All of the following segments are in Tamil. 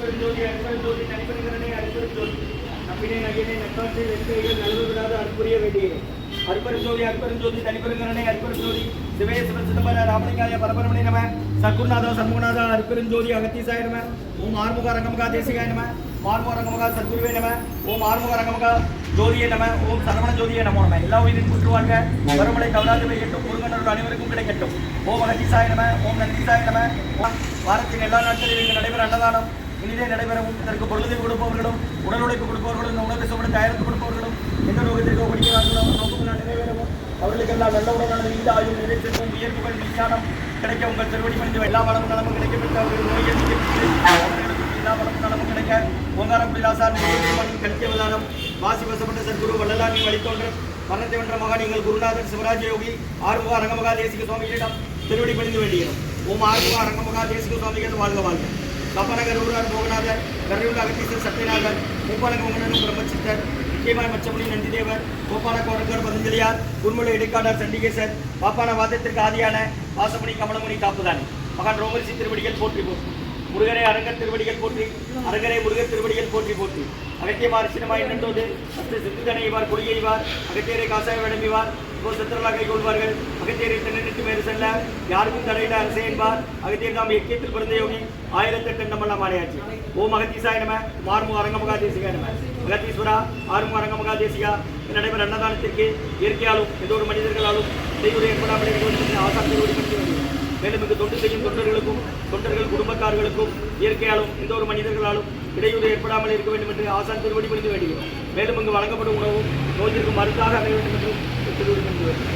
அற்பெருஞ்சோதி அற்பெருஞ்சோதி தனிப்பெருங்கரணை அற்பெருஞ்சோதி நம்பினை நகினை நக்காற்றை வெற்றிகள் நல்வ விடாத அற்புரிய வேண்டியே அற்பெருஞ்சோதி அற்பெருஞ்சோதி தனிப்பெருங்கரணை அற்பெருஞ்சோதி சிவய சிவ சிதம்பர ராமலிங்காய பரபரமணி நம சத்குருநாதா சண்முகநாதா அற்பெருஞ்சோதி அகத்தீசாய நம ஓம் ஆறுமுக ரங்கமகா தேசிகாய நம மார்முக ரங்கமகா சத்குருவே நம ஓம் ஆறுமுக ரங்கமகா ஜோதியே நம ஓம் சரவண ஜோதியே நமோ நம எல்லா உயிரின் குற்றுவாங்க வருமலை தவறாது வைக்கட்டும் முருகனோட அனைவருக்கும் கிடைக்கட்டும் ஓம் அகத்தீசாய நம ஓம் நந்திசாய நம வாரத்தின் எல்லா நாட்களிலும் இங்கு நடைபெற அன்னதானம் இனிதே நடைபெறவும் இதற்கு பொருளுதவி கொடுப்பவர்களும் உடல் உழைப்பு கொடுப்பவர்களும் இந்த உணவு சுவடு தயாரித்து கொடுப்பவர்களும் எந்த நோக்கத்திற்கு படிக்கிறார்களோ நோக்கங்கள் நிறைவேறவும் அவர்களுக்கெல்லாம் நல்ல உடலான இந்த ஆயுள் நிறைவேற்றவும் உயர்வுகள் விஞ்ஞானம் கிடைக்க உங்கள் திருவடி மனித எல்லா வளமும் நலமும் கிடைக்கப்பட்டு அவர்கள் நோயை எல்லா வளமும் நலமும் கிடைக்க ஓங்காரக்குடி ராசார் கல்வி அவதாரம் வாசி வசப்பட்ட சத்குரு வள்ளலாரின் வழித்தோன்ற மரணத்தை வென்ற மகான் எங்கள் குருநாதர் சிவராஜ யோகி ஆறுமுக அரங்கமகா தேசிக சுவாமிகளிடம் திருவடி பணிந்து வேண்டுகிறோம் ஓம் ஆறுமுக அரங்கமகா தேசிக சுவாமிகள் வாழ்க வாழ்க கப்பனகர் ஊரார் மோகநாதர் கரையூர் அகத்தீசர் சத்யநாதர் மூப்பாலக மோகனனும் பிரம்மச்சித்தர் நிச்சயமாய் மச்சமுனி நந்திதேவர் கோபால கோரங்கர் பதஞ்சலியார் குருமுலை இடைக்காடர் சண்டிகேசர் பாப்பான வாதத்திற்கு ஆதியான வாசமணி கமலமுனி காப்புதானி மகான் ரோமரிசி திருவடிகள் போற்றி போற்றி முருகரை அரங்கர் திருவடிகள் போற்றி அரங்கரை முருகர் திருவடிகள் போற்றி போற்றி அகத்தியமார் சின்னமாய் நின்றோது அத்து சித்துதனைவார் கொடியைவார் அகத்தியரை காசாய விளம்பிவார் இப்போ சித்திரலா கைகொள்வார்கள் அகத்தியரை தென்னிட்டு மேறு செல்ல யாருக்கும் தலையிட அரசே என்பார் அகத்தியர் தாம் எக்கியத்தில் பிறந்த யோகி 1008 நம்மெல்லாம் ஆடையாச்சு ஓம் அகத்தீசாய நம ஆறுமுக அரங்கமகா தேசிகா நம அகத்தீஸ்வரா ஆறுமுக அரங்கமகா தேசிகா நடைபெற அன்னதானத்திற்கு இயற்கையாலும் ஏதோ ஒரு மனிதர்களாலும் செய்வது ஏற்படாமல் ஆசான் திருவடி மேலும் இங்கு தொண்டு செய்யும் தொண்டர்களுக்கும் தொண்டர்கள் குடும்பத்தார்களுக்கும் இயற்கையாலும் எந்த ஒரு மனிதர்களாலும் இடையூறு ஏற்படாமல் இருக்க வேண்டும் என்று ஆசான் திருவடி பணிந்து வேண்டுகிறோம். மேலும் இங்கு வழங்கப்படும் உணவும் நோய்க்கு மருந்தாக அமைய வேண்டும் என்று திருவடி பணிந்து வேண்டுகிறோம்.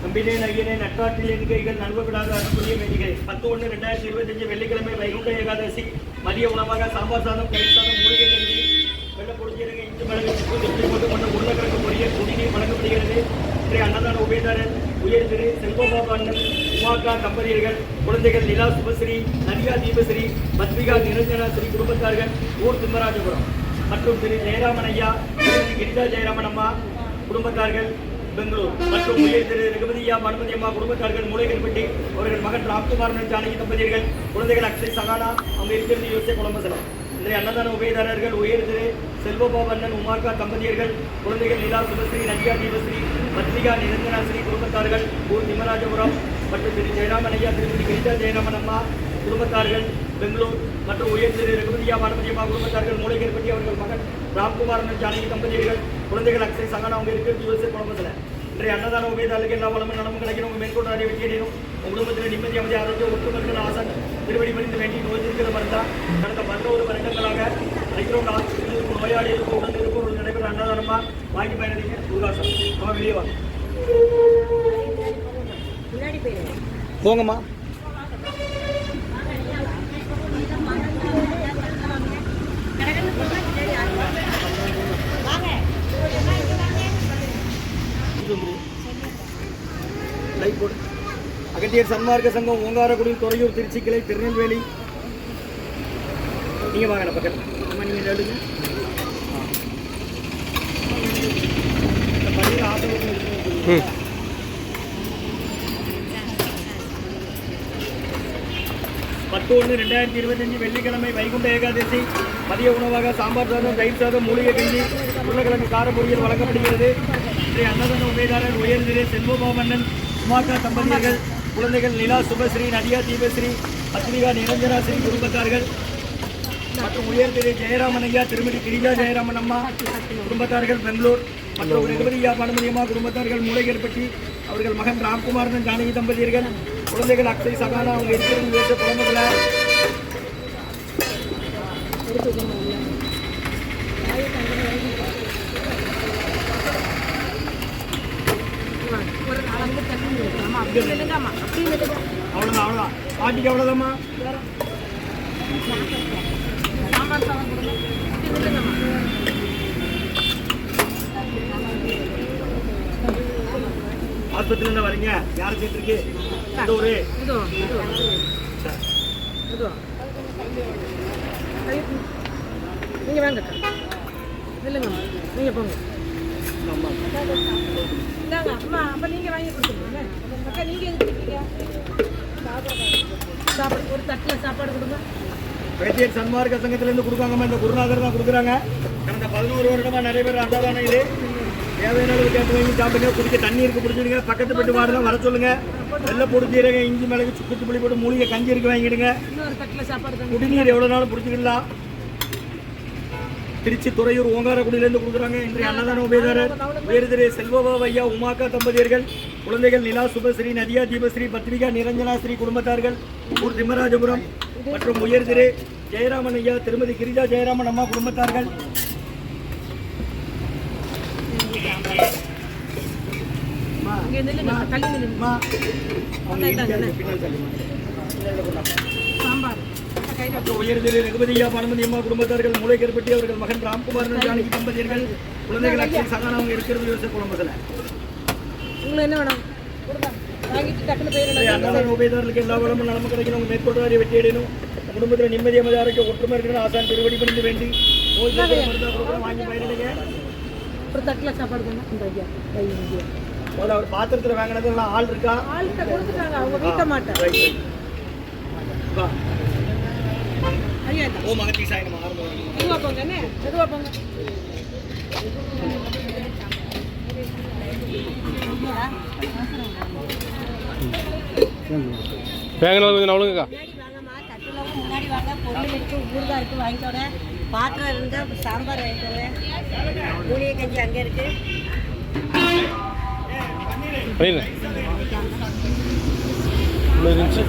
நம்பினே நகினே நட்டாற்றில் எண்கைகள் நல்வவிடாத அன்புரிய வேண்டிகை 10/1/2025 வெள்ளிக்கிழமை வைகுண்ட ஏகாதசி மதிய உணவாக சாம்பார் சாதம் தயிர் சாதம் மூலிகை கஞ்சி வெள்ள பொழுதியரங்க இந்து மிளகு போட்டு கொண்ட உருளைக்கிழங்கு பொரிய குடிநீர் வழங்கப்படுகிறது. இன்றைய அன்னதான உபயதாரர் உயர் திரு செல்வபாபு அண்ணன் உமாக்கா தம்பதியர்கள் குழந்தைகள் நிலா சுபஸ்ரீ நதியா தீபஸ்ரீ பத்மிகா நிரஞ்சனா ஸ்ரீ குடும்பத்தார்கள் ஊர் திம்மராஜபுரம் மற்றும் திரு ஜெயராமன் ஐயா கிரிஜா ஜெயராமன் அம்மா குடும்பத்தார்கள் பெங்களூர் மற்றும் உயர் திரு ரகுபதியா மனுமதி அம்மா குடும்பத்தார்கள் மூளைகள்பட்டி அவர்கள் மகன் ராம்குமார் ஜானகி தம்பதியர்கள் குழந்தைகள் அக்ஷய் சகானா அவங்க இருக்கிறது யோசிய குழம்பசலம். இன்றைய அன்னதான உபயதாரர்கள் உயர் திரு செல்வபாபு அண்ணன் உமாக்கா தம்பதியர்கள் குழந்தைகள் நிலா சுபஸ்ரீ நதியா தீபஸ்ரீ பத்ரிகா நிரஞ்சனா ஸ்ரீ குடும்பத்தார்கள் ஊர் திம்மராஜபுரம் மற்றும் திரு ஜெயராமன் ஐயா திருமதி கிரிஜா ஜெயராமன் அம்மா குடும்பத்தார்கள் பெங்களூர் மற்றும் உயர் திரு ரகுபதியா மனுமதி அம்மா குடும்பத்தார்கள் மூளைகள்பட்டி அவர்கள் மகன் ராம்குமார் ஜானகி தம்பதியர்கள் குழந்தைகள் அக்ஷய் சகானா அவங்க இருக்கிறது யோசிய குழம்பசலம். இன்றைய அன்னதான உபயதாரர்களுக்கு எல்லா வளமும் நலமும் கிடைக்கணும். உங்கள் மேற்கொண்டு அறிய வெற்றியடையும். உங்கள் குடும்பத்தில் நிம்மதி அமைதி ஆரோக்கியம் ஒட்டுமொத்த ஆசான் திருவடி பணிந்து வேண்டி நோய் இருக்கிற மருந்தா கடந்த 11 வருடங்களாக அனைவரும் நோயாளிகளுக்கு உடல் இருப்பவர்கள் நடைபெற அன்னதானமா வாங்கி பயனடிங்க. உருவாசம் நம்ம வெளியே வாங்க போங்கம்மா. அகத்தியர் சன்மார்க்க சங்கம் ஓங்காரக்குடி துறையூர் திருச்சி கிளை திருநெல்வேலி. நீங்கள் வாங்க பக்கத்தில் அம்மா நீங்கள் எழுதுங்க. பள்ளியில் ஆசிரியர் 10/1/2025 வெள்ளிக்கிழமை வைகுண்ட ஏகாதசி மதிய உணவாக சாம்பார் சாதம் தயிர் சாதம் மூலிகை கஞ்சி உருளைக்கிழங்கு கார பொரியல் வழங்கப்படுகிறது. இன்றைய அன்னதான உபயதாரர் உயர் திரு செல்வபாபு அண்ணன் உமாக்கா தம்பதியர்கள் குழந்தைகள் நிலா சுபஸ்ரீ நதியா தீபஸ்ரீ பத்ரிகா நிரஞ்சனா ஸ்ரீ குடும்பத்தார்கள் மற்றும் உயர் திரு ஜெயராமன் ஐயா திருமதி கிரிஜா ஜெயராமன் அம்மா குடும்பத்தார்கள் பெங்களூர் மற்றும் ரகுபதியா மனுமதி அம்மா குடும்பத்தார்கள் மூளைகள்பட்டி அவர்கள் மகன் ராம்குமார் ஜானகி தம்பதியர்கள் குழந்தைகள் அக்ஷய் சகானா அவங்க இருக்கிற குழந்தைகளை அவ்வளோதான் அவ்வளோதான் பாட்டிக்கு அவ்வளோதாம்மா. ஆஸ்பத்திரியில் வரீங்க யாரை சேர்த்துருக்கு இந்த ஒரு நீங்கள் வாங்க இல்லைங்கம்மா நீங்கள் போங்க. இந்தாங்க அம்மா, அப்போ நீங்கள் வாங்கி கொடுத்துருங்க. அக்கா நீங்கள் எதுக்கு கொடுத்தீங்க? சாப்பாடு ஒரு தட்டில் சாப்பாடு கொடுங்க. வைத்தியர் சன்மார்க்க சங்கத்திலேருந்து கொடுக்காங்கம்மா. இந்த குருநாதர் தான் கொடுக்குறாங்க. கடந்த 11 வருடமாக நிறைய பேர் அன்னதானம் இது தேவையான அளவு கேட்டு வாங்கி சாப்பிடுங்க. குடிக்க தண்ணி இருக்கு பிடிச்சிடுங்க. பக்கத்து பெட்டு வாடலாம் வர சொல்லுங்க. வெள்ளை பொடி சீரகம், இஞ்சி, மிளகு, சுக்கு புளி போட்டு மூலிகை கஞ்சி இருக்கு வாங்கிடுங்க. இன்னொரு தட்டில் சாப்பாடு குடிநீர் எவ்வளோ நாளும் பிடிச்சிக்கலாம். திருச்சி துறையூர் ஓங்காரக்குடியிலேருந்து கொடுக்குறாங்க. இன்றைய அன்னதான உபயதாரர் உயர்திரு செல்வபாபு ஐயா உமாக்கா தம்பதியர்கள், குழந்தைகள் நிலா, சுபஸ்ரீ, நதியா, தீபஸ்ரீ, பத்ரிகா, நிரஞ்சனா ஸ்ரீ குடும்பத்தார்கள், ஊர் திம்மராஜபுரம் மற்றும் உயர்திரு ஜெயராமன் ஐயா, திருமதி கிரிஜா ஜெயராமன் அம்மா குடும்பத்தார்கள். சாம்பார் உயர்திரு ரகுபதியா பானுமதி அம்மா குடும்பத்தார்கள், மூளைக்கருப்பட்டி அவர்கள் மகன் ராம்குமார் ஜானகி தம்பதியர்கள், குழந்தைகள் அக்ஷய் சகானா அவங்க இருக்கிறது யோசிச்ச குடும்பத்தில். உங்களுக்கு என்ன வேணும் வாங்கிட்டு டக்குனு போயிடலாம். அன்னதான உபயதாரர்களுக்கு எல்லா வளமும் நலமும் கிடைக்கணும். உங்கள் மேற்கொள்வாரிய வெற்றி அடையணும். குடும்பத்தில் நிம்மதி அமைதி ஆரோக்கியம் ஒற்றுமை இருக்கணும். ஆசான் திருவடி பணிந்து வேண்டி வாங்கி பயிரிடுங்க. ஒரு தட்டில் சாப்பாடு பண்ண அவர் பாத்திரத்தில் வாங்கினது எல்லாம் ஆள் இருக்கா? ஆள்கிட்ட கொடுத்துட்டாங்க, அவங்க வீட்ட மாட்டேன். ஓ மகத்தி சாய் நம்ம மெதுவாக போங்க என்ன மெதுவாக போங்க. முன்னாடி வாங்க, பொருள் இருக்கு, ஊறுகாய் இருக்கு, வாங்கிக்கோங்க. பாத்திரம் இருந்தால் சாம்பார் வாங்கிக்கோங்க. மூலிகை கஞ்சி அங்கே இருக்கு. இருந்துச்சு